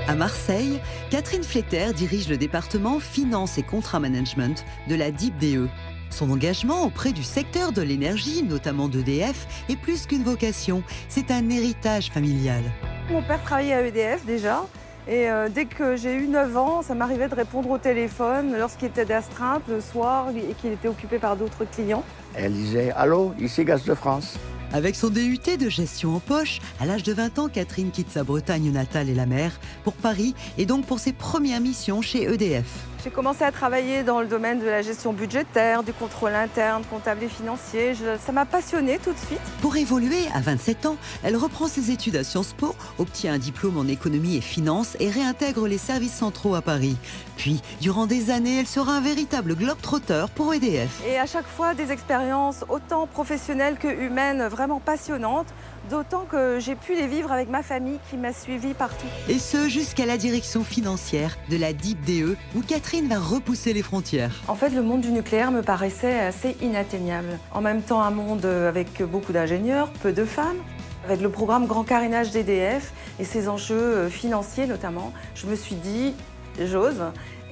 À Marseille, Catherine Fletter dirige le département Finance et Contrat Management de la DIPDE. Son engagement auprès du secteur de l'énergie, notamment d'EDF, est plus qu'une vocation, c'est un héritage familial. Mon père travaillait à EDF déjà. Et dès que j'ai eu 9 ans, ça m'arrivait de répondre au téléphone lorsqu'il était d'astreinte le soir et qu'il était occupé par d'autres clients. Elle disait « Allô, ici Gaz de France ». Avec son DUT de gestion en poche, à l'âge de 20 ans, Catherine quitte sa Bretagne natale et la mer pour Paris et donc pour ses premières missions chez EDF. J'ai commencé à travailler dans le domaine de la gestion budgétaire, du contrôle interne, comptable et financier. Ça m'a passionnée tout de suite. Pour évoluer, à 27 ans, elle reprend ses études à Sciences Po, obtient un diplôme en économie et finance et réintègre les services centraux à Paris. Puis, durant des années, elle sera un véritable globe-trotter pour EDF. Et à chaque fois, des expériences autant professionnelles que humaines vraiment passionnantes, d'autant que j'ai pu les vivre avec ma famille qui m'a suivie partout. Et ce, jusqu'à la direction financière de la DIPDE, où Catherine va repousser les frontières. En fait, le monde du nucléaire me paraissait assez inatteignable. En même temps, un monde avec beaucoup d'ingénieurs, peu de femmes. Avec le programme Grand Carénage d'EDF et ses enjeux financiers notamment, je me suis dit, j'ose.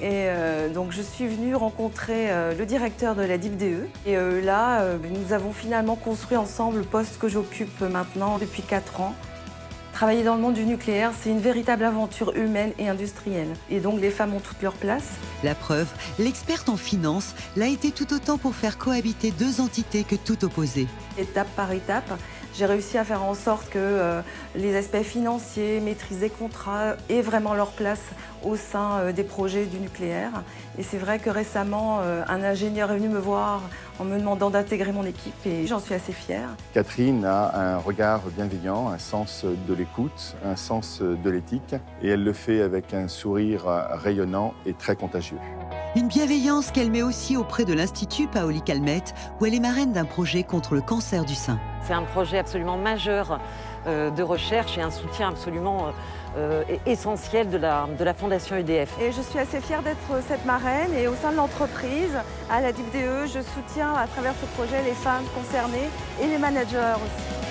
Et donc je suis venue rencontrer le directeur de la DIPDE. Et là, nous avons finalement construit ensemble le poste que j'occupe maintenant depuis 4 ans. Travailler dans le monde du nucléaire, c'est une véritable aventure humaine et industrielle. Et donc les femmes ont toute leur place. La preuve, l'experte en finance l'a été tout autant pour faire cohabiter deux entités que tout opposé. Étape par étape, j'ai réussi à faire en sorte que les aspects financiers, maîtrise des contrats aient vraiment leur place au sein des projets du nucléaire. Et c'est vrai que récemment, un ingénieur est venu me voir en me demandant d'intégrer mon équipe et j'en suis assez fière. Catherine a un regard bienveillant, un sens de l'écoute, un sens de l'éthique et elle le fait avec un sourire rayonnant et très contagieux. Une bienveillance qu'elle met aussi auprès de l'Institut Paoli-Calmettes, où elle est marraine d'un projet contre le cancer du sein. C'est un projet absolument majeur de recherche et un soutien absolument essentiel de la Fondation EDF. Et je suis assez fière d'être cette marraine et au sein de l'entreprise, à la DIPDE, je soutiens à travers ce projet les femmes concernées et les managers aussi.